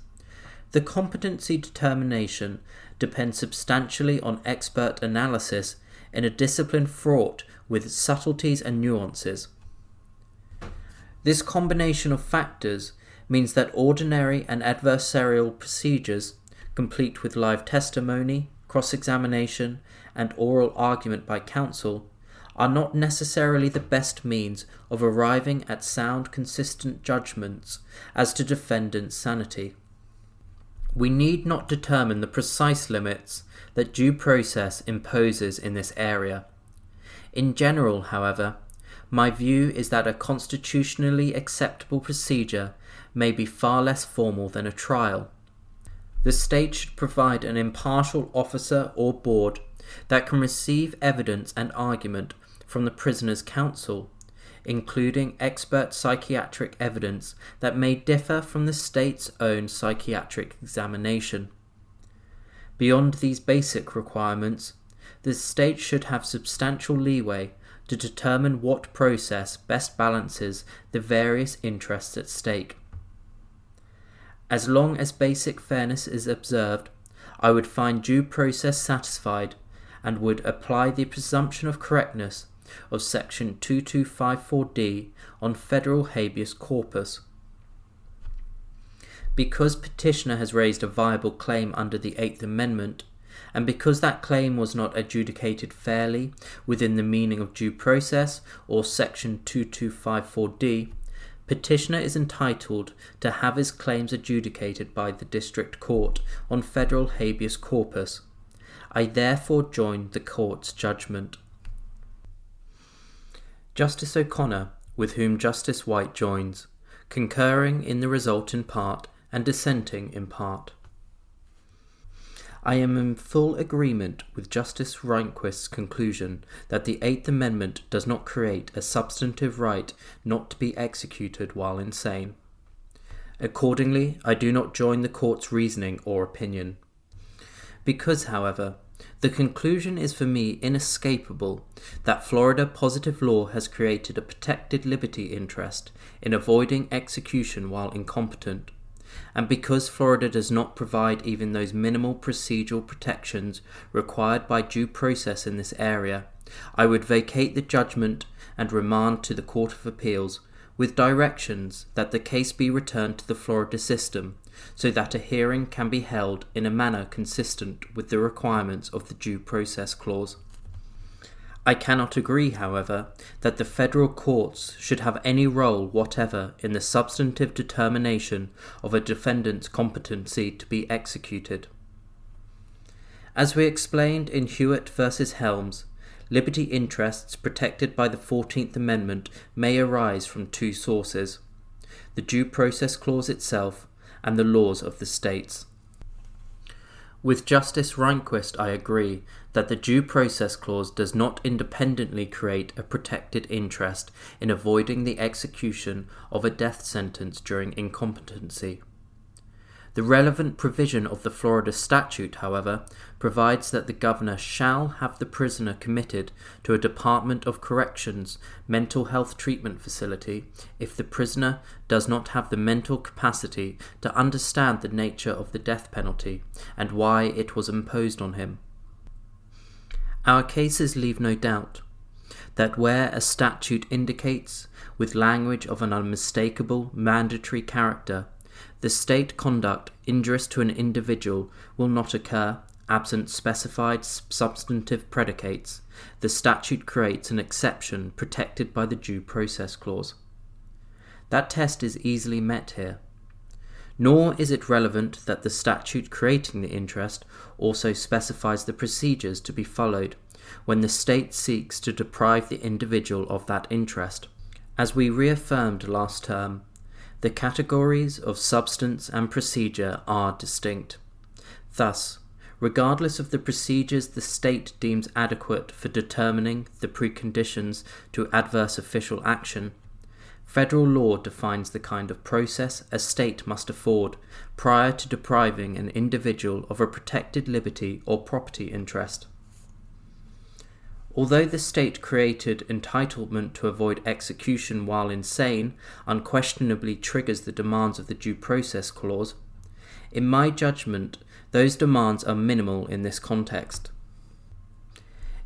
the competency determination depends substantially on expert analysis in a discipline fraught with subtleties and nuances. This combination of factors means that ordinary and adversarial procedures, complete with live testimony, cross-examination, and oral argument by counsel, are not necessarily the best means of arriving at sound, consistent judgments as to defendant's sanity. We need not determine the precise limits that due process imposes in this area. In general, however, my view is that a constitutionally acceptable procedure may be far less formal than a trial. The state should provide an impartial officer or board that can receive evidence and argument from the prisoner's counsel, including expert psychiatric evidence that may differ from the state's own psychiatric examination. Beyond these basic requirements, the state should have substantial leeway to determine what process best balances the various interests at stake. As long as basic fairness is observed, I would find due process satisfied and would apply the presumption of correctness of Section 2254D on federal habeas corpus. Because petitioner has raised a viable claim under the Eighth Amendment, and because that claim was not adjudicated fairly within the meaning of due process or Section 2254D, petitioner is entitled to have his claims adjudicated by the district court on federal habeas corpus. I therefore join the court's judgment. Justice O'Connor, with whom Justice White joins, concurring in the result in part and dissenting in part. I am in full agreement with Justice Rehnquist's conclusion that the Eighth Amendment does not create a substantive right not to be executed while insane. Accordingly, I do not join the court's reasoning or opinion. Because, however, the conclusion is for me inescapable that Florida positive law has created a protected liberty interest in avoiding execution while incompetent, and because Florida does not provide even those minimal procedural protections required by due process in this area, I would vacate the judgment and remand to the Court of Appeals with directions that the case be returned to the Florida system so that a hearing can be held in a manner consistent with the requirements of the Due Process Clause. I cannot agree, however, that the federal courts should have any role whatever in the substantive determination of a defendant's competency to be executed. As we explained in Hewitt v. Helms, liberty interests protected by the 14th Amendment may arise from two sources: the Due Process Clause itself and the laws of the states. With Justice Rehnquist, I agree that the Due Process Clause does not independently create a protected interest in avoiding the execution of a death sentence during incompetency. The relevant provision of the Florida statute, however, provides that the governor shall have the prisoner committed to a Department of Corrections mental health treatment facility if the prisoner does not have the mental capacity to understand the nature of the death penalty and why it was imposed on him. Our cases leave no doubt that where a statute indicates, with language of an unmistakable mandatory character, the state conduct injurious to an individual will not occur, absent specified substantive predicates, the statute creates an exception protected by the Due Process Clause. That test is easily met here. Nor is it relevant that the statute creating the interest also specifies the procedures to be followed when the state seeks to deprive the individual of that interest. As we reaffirmed last term, the categories of substance and procedure are distinct. Thus, regardless of the procedures the state deems adequate for determining the preconditions to adverse official action, federal law defines the kind of process a state must afford prior to depriving an individual of a protected liberty or property interest. Although the state created entitlement to avoid execution while insane unquestionably triggers the demands of the Due Process Clause, in my judgment, those demands are minimal in this context.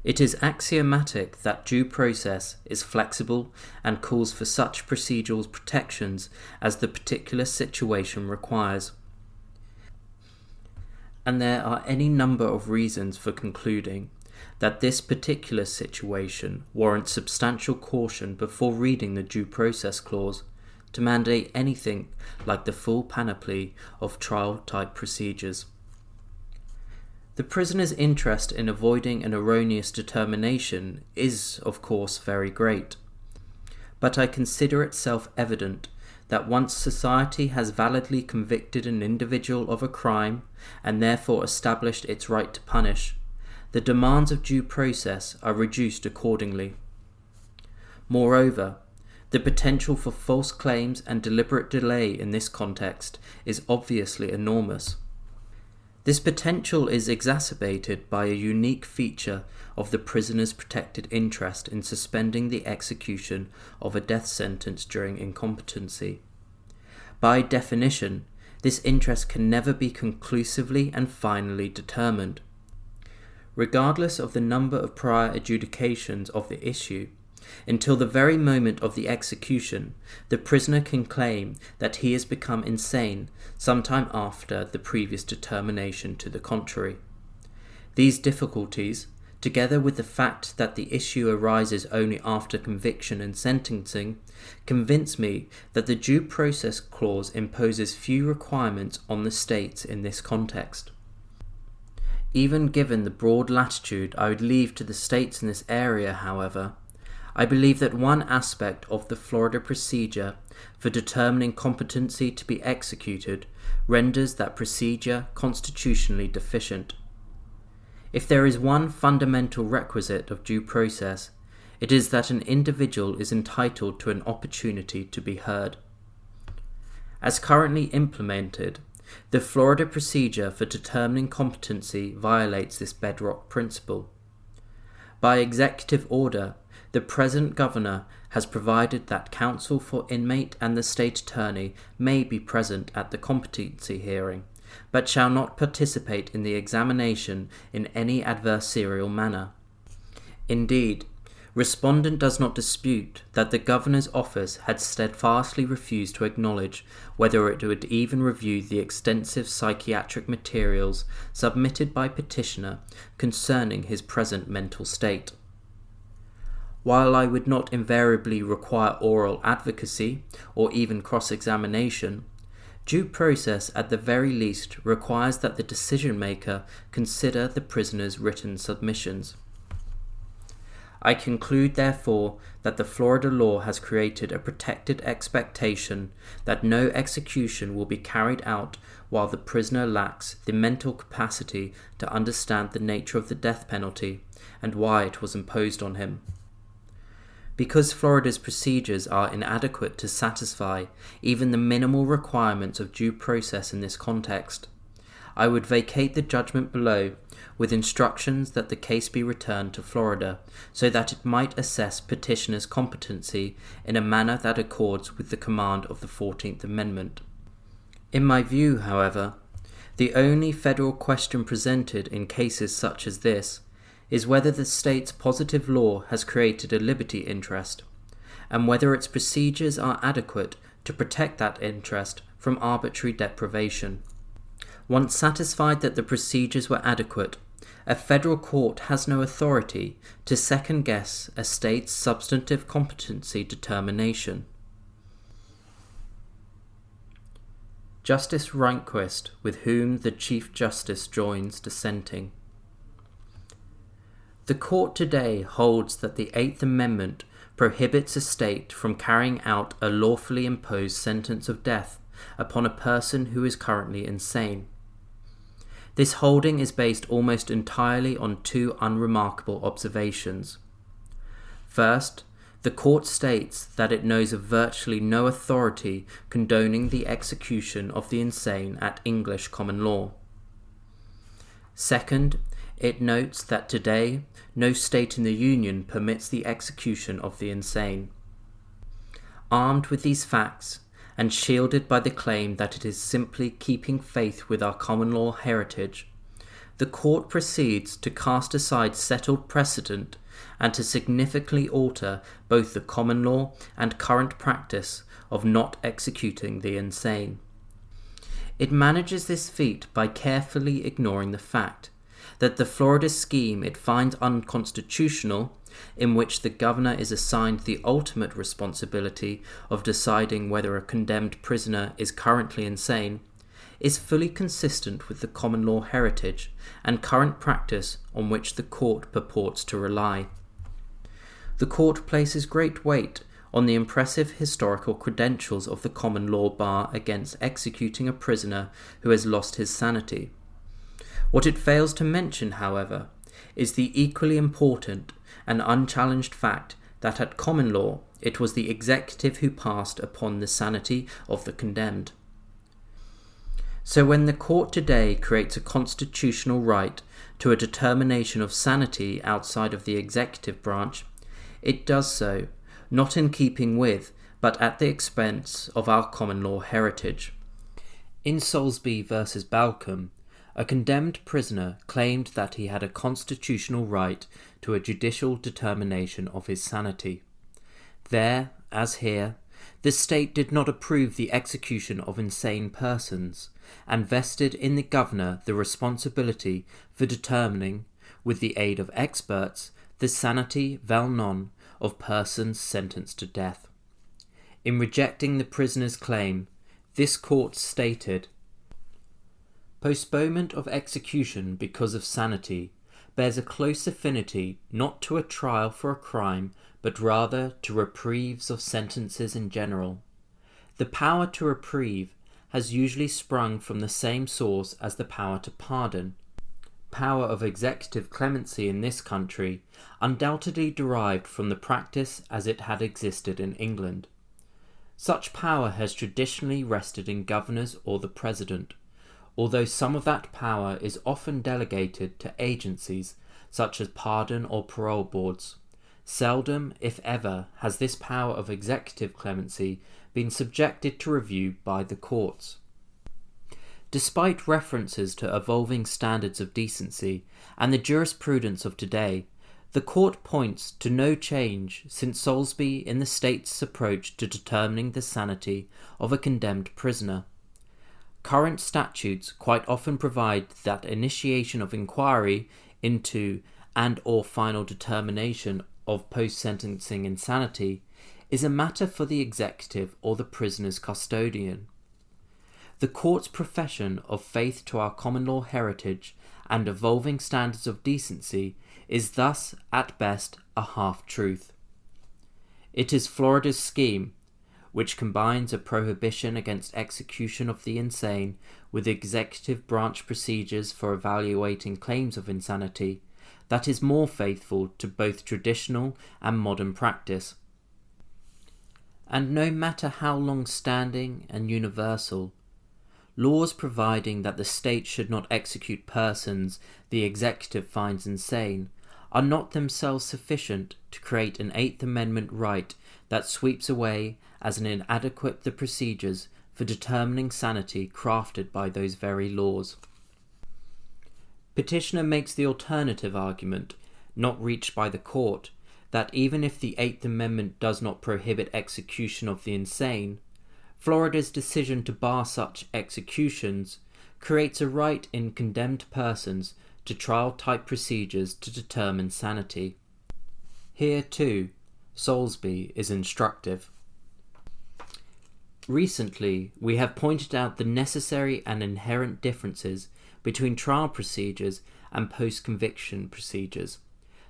It is axiomatic that due process is flexible and calls for such procedural protections as the particular situation requires. And there are any number of reasons for concluding that this particular situation warrants substantial caution before reading the Due Process Clause to mandate anything like the full panoply of trial-type procedures. The prisoner's interest in avoiding an erroneous determination is, of course, very great, but I consider it self-evident that once society has validly convicted an individual of a crime and therefore established its right to punish, the demands of due process are reduced accordingly. Moreover, the potential for false claims and deliberate delay in this context is obviously enormous. This potential is exacerbated by a unique feature of the prisoner's protected interest in suspending the execution of a death sentence during incompetency. By definition, this interest can never be conclusively and finally determined. Regardless of the number of prior adjudications of the issue, until the very moment of the execution, the prisoner can claim that he has become insane sometime after the previous determination to the contrary. These difficulties, together with the fact that the issue arises only after conviction and sentencing, convince me that the Due Process Clause imposes few requirements on the states in this context. Even given the broad latitude I would leave to the states in this area, however, I believe that one aspect of the Florida procedure for determining competency to be executed renders that procedure constitutionally deficient. If there is one fundamental requisite of due process, it is that an individual is entitled to an opportunity to be heard. As currently implemented, the Florida procedure for determining competency violates this bedrock principle. By executive order, the present governor has provided that counsel for inmate and the state attorney may be present at the competency hearing, but shall not participate in the examination in any adversarial manner. Indeed, respondent does not dispute that the governor's office had steadfastly refused to acknowledge whether it would even review the extensive psychiatric materials submitted by petitioner concerning his present mental state. While I would not invariably require oral advocacy or even cross-examination, due process at the very least requires that the decision-maker consider the prisoner's written submissions. I conclude, therefore, that the Florida law has created a protected expectation that no execution will be carried out while the prisoner lacks the mental capacity to understand the nature of the death penalty and why it was imposed on him. Because Florida's procedures are inadequate to satisfy even the minimal requirements of due process in this context, I would vacate the judgment below with instructions that the case be returned to Florida so that it might assess petitioner's competency in a manner that accords with the command of the 14th Amendment. In my view, however, the only federal question presented in cases such as this is whether the state's positive law has created a liberty interest, and whether its procedures are adequate to protect that interest from arbitrary deprivation. Once satisfied that the procedures were adequate, a federal court has no authority to second-guess a state's substantive competency determination. Justice Rehnquist, with whom the Chief Justice joins dissenting. The court today holds that the Eighth Amendment prohibits a state from carrying out a lawfully imposed sentence of death upon a person who is currently insane. This holding is based almost entirely on two unremarkable observations. First, the court states that it knows of virtually no authority condoning the execution of the insane at English common law. Second, it notes that today no state in the Union permits the execution of the insane. Armed with these facts, and shielded by the claim that it is simply keeping faith with our common law heritage, the court proceeds to cast aside settled precedent and to significantly alter both the common law and current practice of not executing the insane. It manages this feat by carefully ignoring the fact that the Florida scheme it finds unconstitutional, in which the governor is assigned the ultimate responsibility of deciding whether a condemned prisoner is currently insane, is fully consistent with the common law heritage and current practice on which the court purports to rely. The court places great weight on the impressive historical credentials of the common law bar against executing a prisoner who has lost his sanity. What it fails to mention, however, is the equally important and unchallenged fact that at common law it was the executive who passed upon the sanity of the condemned. So when the court today creates a constitutional right to a determination of sanity outside of the executive branch, it does so not in keeping with, but at the expense of our common law heritage. In Soulsby v. Balcombe, a condemned prisoner claimed that he had a constitutional right to a judicial determination of his sanity. There, as here, the state did not approve the execution of insane persons, and vested in the governor the responsibility for determining, with the aid of experts, the sanity vel non of persons sentenced to death. In rejecting the prisoner's claim, this court stated, "Postponement of execution because of sanity bears a close affinity not to a trial for a crime, but rather to reprieves of sentences in general. The power to reprieve has usually sprung from the same source as the power to pardon. power of executive clemency in this country undoubtedly derived from the practice as it had existed in England. Such power has traditionally rested in governors or the president, although some of that power is often delegated to agencies such as pardon or parole boards. Seldom, if ever, has this power of executive clemency been subjected to review by the courts. Despite references to evolving standards of decency and the jurisprudence of today, the court points to no change since Salisbury in the state's approach to determining the sanity of a condemned prisoner. Current statutes quite often provide that initiation of inquiry into and/or final determination of post-sentencing insanity is a matter for the executive or the prisoner's custodian. The court's profession of faith to our common law heritage and evolving standards of decency is thus, at best, a half-truth. It is Florida's scheme, which combines a prohibition against execution of the insane with executive branch procedures for evaluating claims of insanity, that is more faithful to both traditional and modern practice. And no matter how long-standing and universal, laws providing that the state should not execute persons the executive finds insane are not themselves sufficient to create an Eighth Amendment right that sweeps away as an inadequate the procedures for determining sanity crafted by those very laws. Petitioner makes the alternative argument, not reached by the court, that even if the Eighth Amendment does not prohibit execution of the insane, Florida's decision to bar such executions creates a right in condemned persons to trial-type procedures to determine sanity. Here, too, Salisbury is instructive. Recently, we have pointed out the necessary and inherent differences between trial procedures and post-conviction procedures.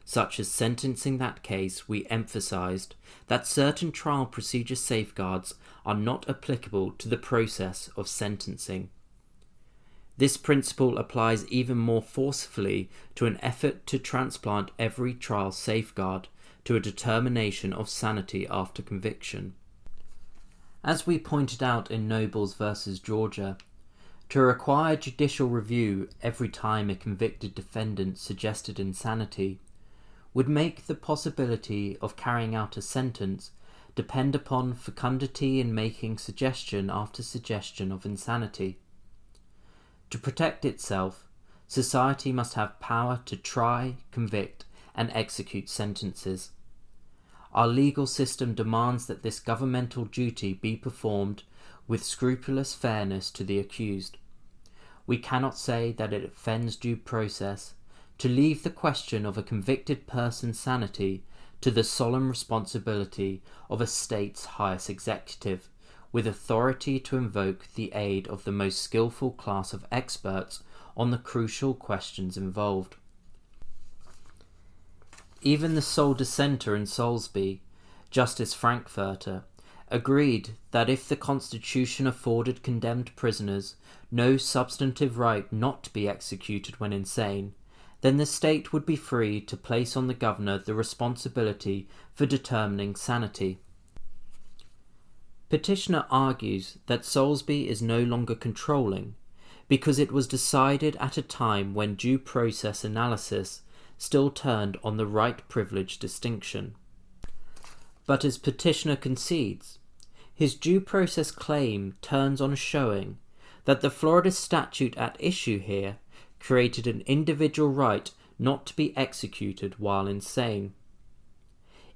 Such as sentencing that case, we emphasized that certain trial procedure safeguards are not applicable to the process of sentencing. This principle applies even more forcefully to an effort to transplant every trial safeguard to a determination of sanity after conviction. As we pointed out in Nobles v. Georgia, to require judicial review every time a convicted defendant suggested insanity would make the possibility of carrying out a sentence depend upon fecundity in making suggestion after suggestion of insanity. To protect itself, society must have power to try, convict, and execute sentences. Our legal system demands that this governmental duty be performed with scrupulous fairness to the accused. We cannot say that it offends due process to leave the question of a convicted person's sanity to the solemn responsibility of a state's highest executive, with authority to invoke the aid of the most skillful class of experts on the crucial questions involved. Even the sole dissenter in Salisbury, Justice Frankfurter, agreed that if the Constitution afforded condemned prisoners no substantive right not to be executed when insane, then the state would be free to place on the governor the responsibility for determining sanity. Petitioner argues that Salisbury is no longer controlling because it was decided at a time when due process analysis still turned on the right privilege distinction. But as petitioner concedes, his due process claim turns on a showing that the Florida statute at issue here created an individual right not to be executed while insane.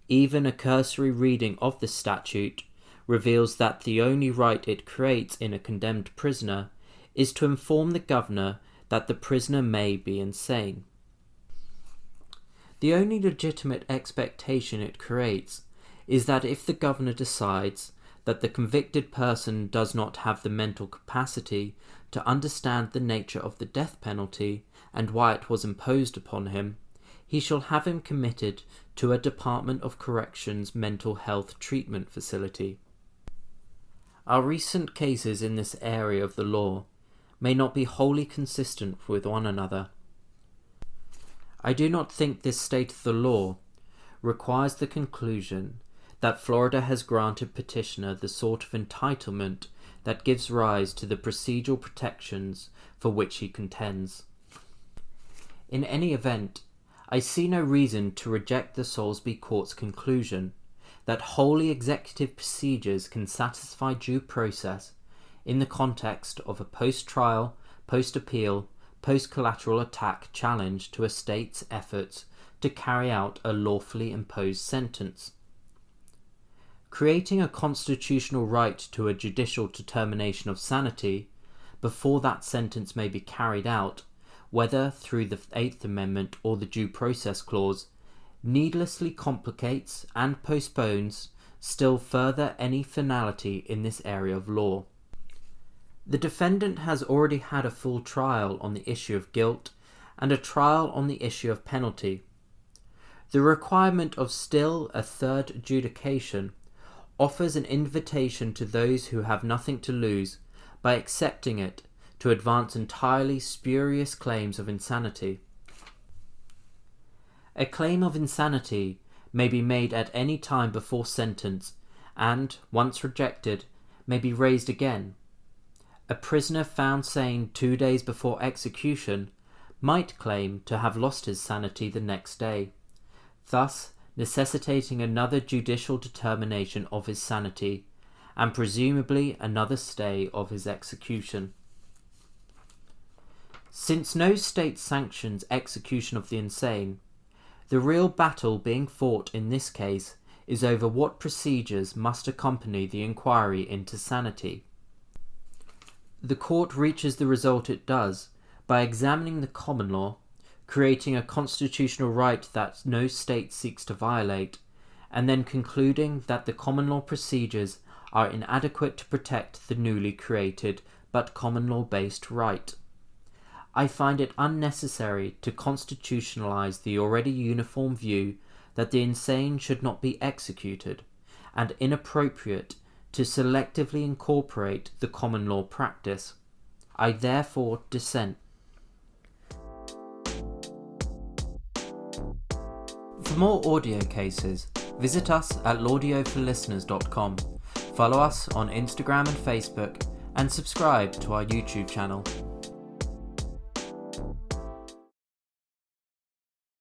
Even a cursory reading of the statute reveals that the only right it creates in a condemned prisoner is to inform the governor that the prisoner may be insane. The only legitimate expectation it creates is that if the governor decides that the convicted person does not have the mental capacity to understand the nature of the death penalty and why it was imposed upon him, he shall have him committed to a Department of Corrections mental health treatment facility. Our recent cases in this area of the law may not be wholly consistent with one another. I do not think this state of the law requires the conclusion that Florida has granted petitioner the sort of entitlement that gives rise to the procedural protections for which he contends. In any event, I see no reason to reject the Salisbury Court's conclusion that wholly executive procedures can satisfy due process in the context of a post-trial, post-appeal, post-collateral attack challenge to a state's efforts to carry out a lawfully imposed sentence. Creating a constitutional right to a judicial determination of sanity before that sentence may be carried out, whether through the Eighth Amendment or the Due Process Clause, needlessly complicates and postpones still further any finality in this area of law. The defendant has already had a full trial on the issue of guilt and a trial on the issue of penalty. The requirement of still a third adjudication offers an invitation to those who have nothing to lose by accepting it to advance entirely spurious claims of insanity. A claim of insanity may be made at any time before sentence and, once rejected, may be raised again. A prisoner found sane 2 days before execution might claim to have lost his sanity the next day, thus necessitating another judicial determination of his sanity and presumably another stay of his execution. Since no state sanctions execution of the insane, the real battle being fought in this case is over what procedures must accompany the inquiry into sanity. The court reaches the result it does by examining the common law, creating a constitutional right that no state seeks to violate, and then concluding that the common law procedures are inadequate to protect the newly created but common law based right. I find it unnecessary to constitutionalize the already uniform view that the insane should not be executed, and inappropriate to selectively incorporate the common law practice. I therefore dissent. For more audio cases, visit us at laudioforlisteners.com, follow us on Instagram and Facebook, and subscribe to our YouTube channel.